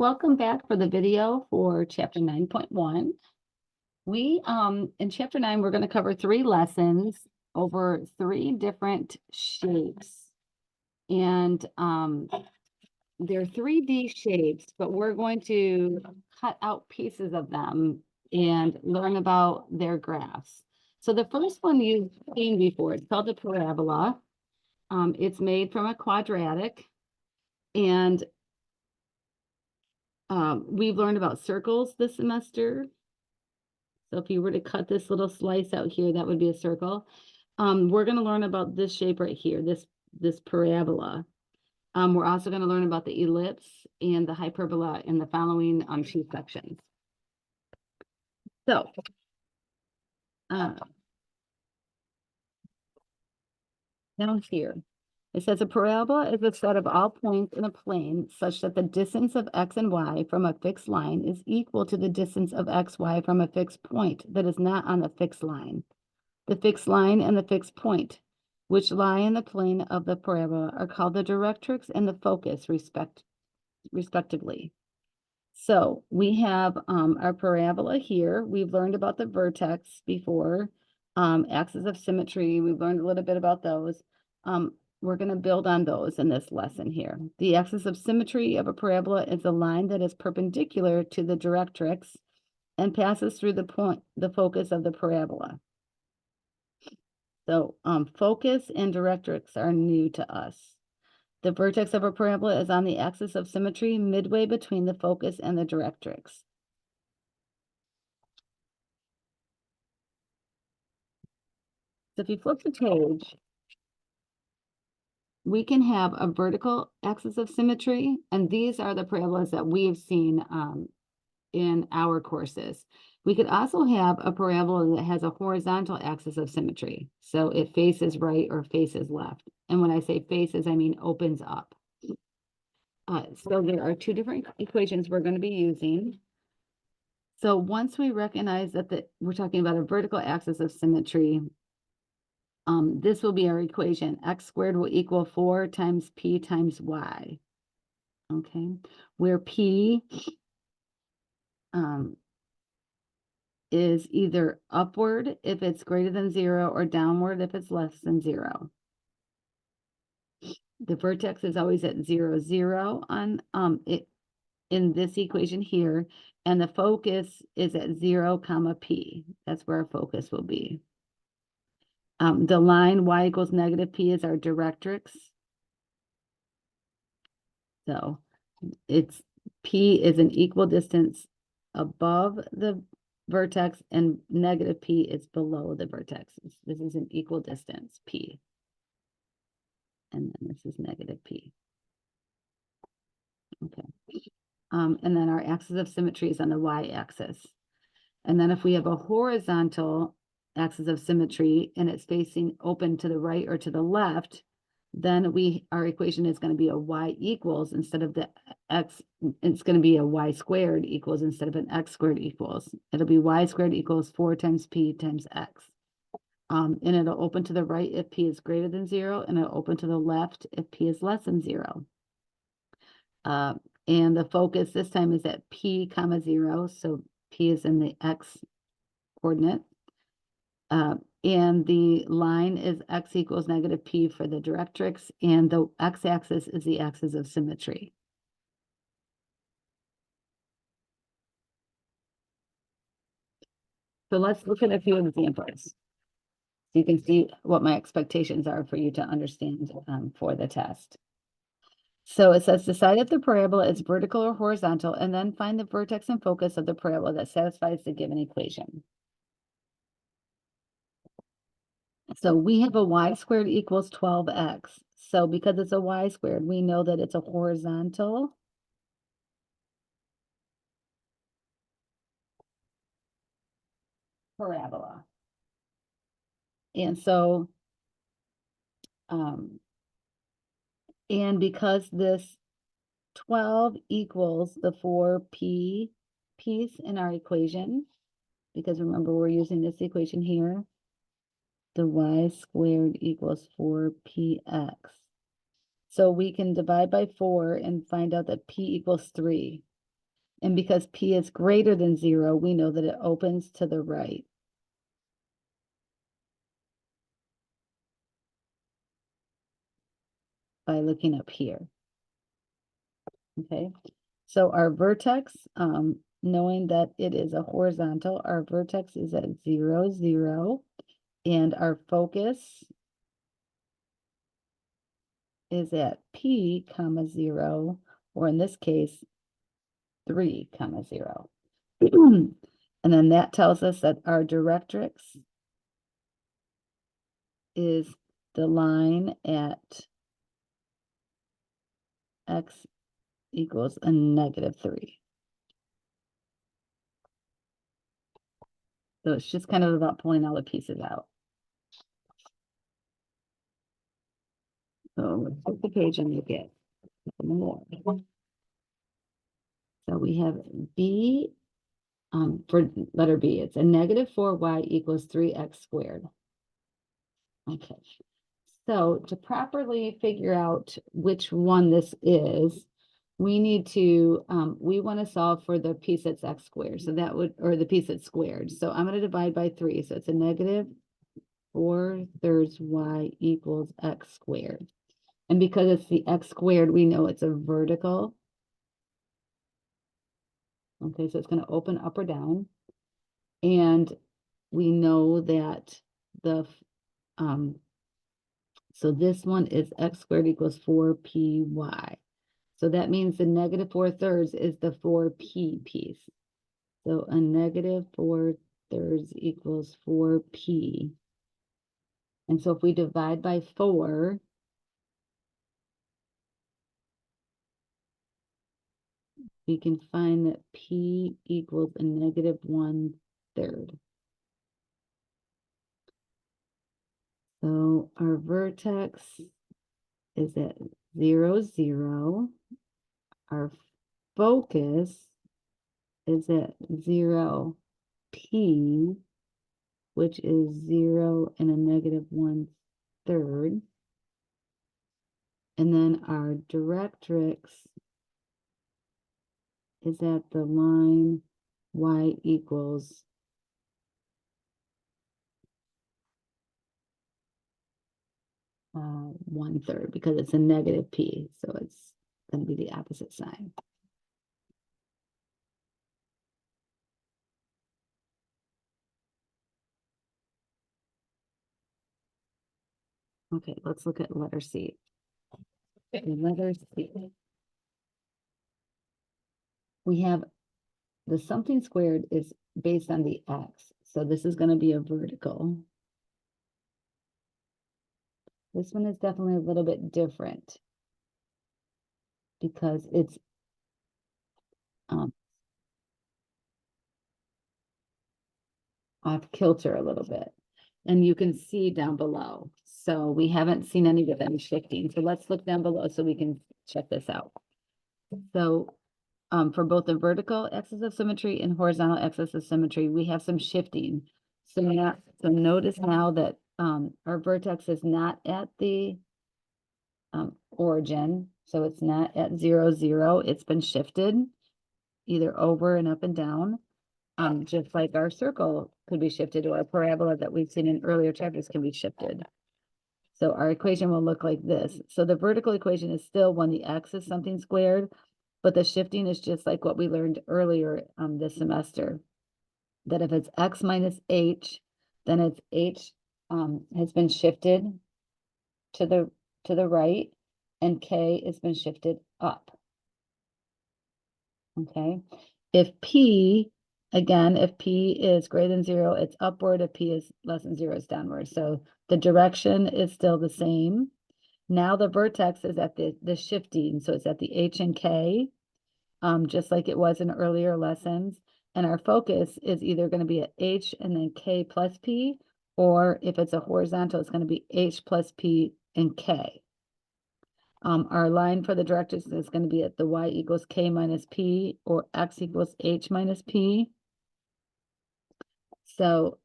Welcome back for the video for chapter 9.1. In chapter 9, we're going to cover 3 lessons over 3 different shapes. And they're 3D shapes, but we're going to cut out pieces of them and learn about their graphs. So the first one you've seen before, it's called a parabola. It's made from a quadratic, and we've learned about circles this semester. So if you were to cut this little slice out here, that would be a circle. We're going to learn about this shape right here, this parabola. We're also going to learn about the ellipse and the hyperbola in the following 2 sections. So, down here, it says a parabola is a set of all points in a plane such that the distance of x and y from a fixed line is equal to the distance of x, y from a fixed point that is not on the fixed line. The fixed line and the fixed point, which lie in the plane of the parabola, are called the directrix and the focus, respectively. So we have our parabola here. We've learned about the vertex before, axis of symmetry. We've learned a little bit about those. We're going to build on those in this lesson here. The axis of symmetry of a parabola is a line that is perpendicular to the directrix and passes through the focus of the parabola. So focus and directrix are new to us. The vertex of a parabola is on the axis of symmetry midway between the focus and the directrix. So if you flip the page, we can have a vertical axis of symmetry, and these are the parabolas that we've seen in our courses. We could also have a parabola that has a horizontal axis of symmetry. So it faces right or faces left. And when I say faces, I mean opens up. So there are 2 different equations we're going to be using. So once we recognize that we're talking about a vertical axis of symmetry, this will be our equation. X squared will equal 4 times P times Y. Okay, where P is either upward if it's greater than 0 or downward if it's less than 0. The vertex is always at 0, 0 on in this equation here, and the focus is at 0, comma P. That's where our focus will be. The line y equals negative P is our directrix. So it's P is an equal distance above the vertex and negative P is below the vertex. This is an equal distance, P. And then this is negative P. Okay. And then our axis of symmetry is on the y-axis. And then if we have a horizontal axis of symmetry and it's facing open to the right or to the left, then our equation is going to be a y equals instead of the x, it's going to be a y squared equals instead of an x squared equals. It'll be y squared equals 4 times P times x. And it'll open to the right if P is greater than 0, and it'll open to the left if P is less than 0. And the focus this time is at P comma 0, so P is in the x coordinate. And the line is x equals negative P for the directrix, and the x-axis is the axis of symmetry. So let's look at a few examples. So you can see what my expectations are for you to understand for the test. So it says decide if the parabola is vertical or horizontal, and then find the vertex and focus of the parabola that satisfies the given equation. So we have a y squared equals 12x. So because it's a y squared, we know that it's a horizontal parabola. And so, and because this 12 equals the 4p piece in our equation, because remember we're using this equation here, the y squared equals 4px. So we can divide by 4 and find out that p equals 3. And because P is greater than 0, we know that it opens to the right. By looking up here. Okay, so our vertex, knowing that it is a horizontal, our vertex is at 0, 0, and our focus is at P, comma 0, or in this case, 3, comma 0. And then that tells us that our directrix is the line at x equals a -3. So it's just kind of about pulling all the pieces out. So let's flip the page and look at more. So we have B, for letter B, it's a -4y equals 3x squared. Okay, so to properly figure out which one this is, we need to, we want to solve for the piece that's x squared. So that would, or the piece that's squared. So I'm going to divide by 3. So it's a -4/3 y equals x squared. And because it's the x squared, we know it's a vertical. Okay, so it's going to open up or down. And we know that the, so this one is x squared equals 4py. So that means the -4/3 is the 4p piece. So a -4/3 equals 4p. And so if we divide by 4, we can find that p equals a -1/3. So our vertex is at 0, 0. Our focus is at 0p, which is 0 and a -1/3. And then our directrix is at the line y equals 1/3, because it's a -p, so it's going to be the opposite sign. Okay, let's look at letter C. Letter C. We have the something squared is based on the x, so this is going to be a vertical. This one is definitely a little bit different because it's off kilter a little bit. And you can see down below. So we haven't seen any of them shifting. So let's look down below so we can check this out. So for both the vertical axis of symmetry and horizontal axis of symmetry, we have some shifting. So notice now that our vertex is not at the origin. So it's not at 0, 0. It's been shifted either over and up and down. Just like our circle could be shifted, or a parabola that we've seen in earlier chapters can be shifted. So our equation will look like this. So the vertical equation is still when the x is something squared, but the shifting is just like what we learned earlier this semester. That if it's x minus h, then it's h has been shifted to the right, and k has been shifted up. Okay, if p, again, if p is greater than 0, it's upward. If p is less than 0, it's downward. So the direction is still the same. Now the vertex is at the shifting, so it's at the h and k, just like it was in earlier lessons. And our focus is either going to be at h and then k plus p, or if it's a horizontal, it's going to be h plus p and k. Our line for the directrix is going to be at the y equals k minus p, or x equals h minus p. So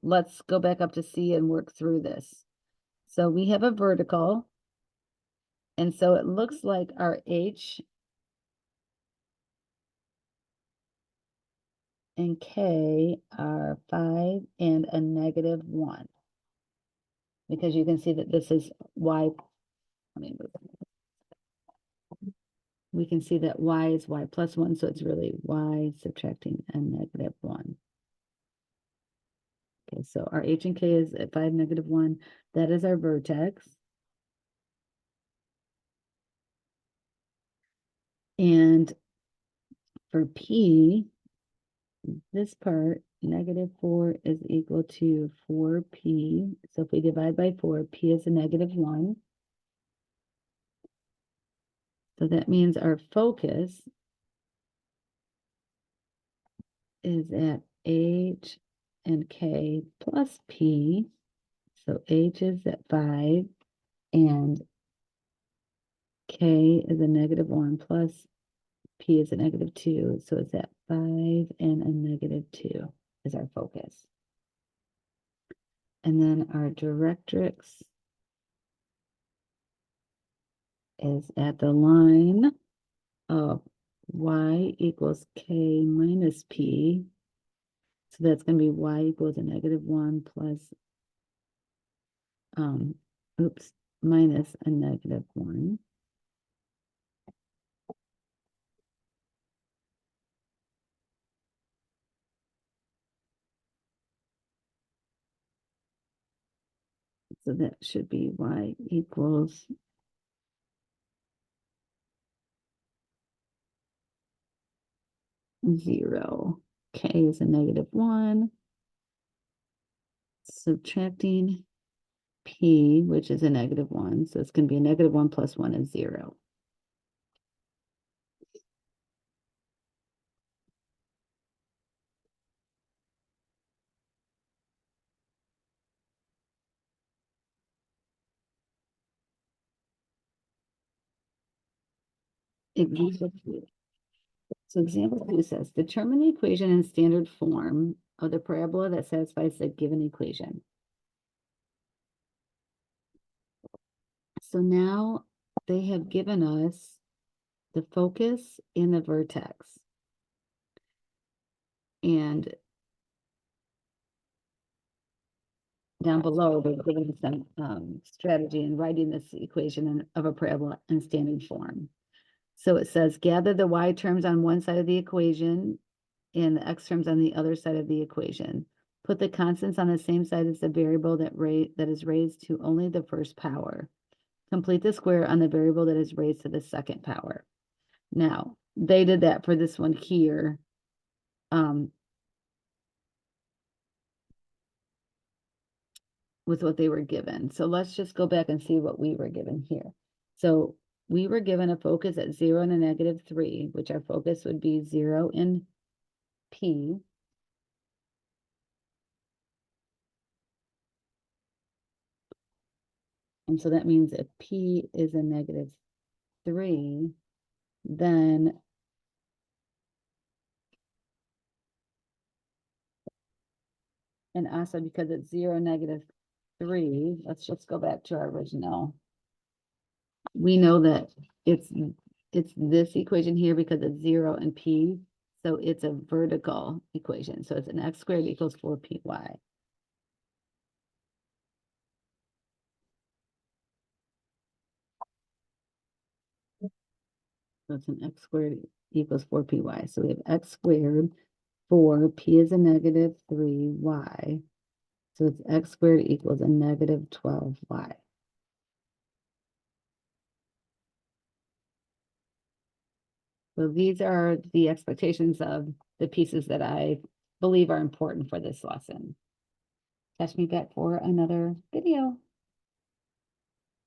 let's go back up to C and work through this. So we have a vertical. And so it looks like our h and K are 5 and a -1. Because you can see that this is Y. Let me move it. We can see that Y is Y plus 1, so it's really Y subtracting a -1. Okay, so our H and K is at 5, -1. That is our vertex. And for P, this part, -4 is equal to 4P. So if we divide by 4, P is a -1. So that means our focus is at H and K plus P. So H is at 5 and K is a -1 plus P is a -2. So it's at 5 and a -2 is our focus. And then our directrix is at the line of Y equals K minus P. So that's going to be Y equals a -1 plus, minus a -1. So that should be Y equals zero. K is a -1. Subtracting P, which is a -1. So it's going to be a -1 plus 1 is 0. Example 2. So example 2 says, determine the equation in standard form of the parabola that satisfies the given equation. So now they have given us the focus and the vertex. And down below, they've given us some strategy in writing this equation of a parabola in standard form. So it says, gather the Y terms on one side of the equation and the X terms on the other side of the equation. Put the constants on the same side as the variable that is raised to only the first power. Complete the square on the variable that is raised to the second power. Now, they did that for this one here. With what they were given. So let's just go back and see what we were given here. So we were given a focus at 0 and a -3, which our focus would be 0 in P. And so that means if P is a -3, then and also because it's 0, -3, let's just go back to our original. We know that it's this equation here because it's 0 and P. So it's a vertical equation. So it's an x squared equals 4py. So it's an x squared equals 4py. So we have x squared 4, p is a -3y. So it's x squared equals a -12y. So these are the expectations of the pieces that I believe are important for this lesson. Catch me back for another video.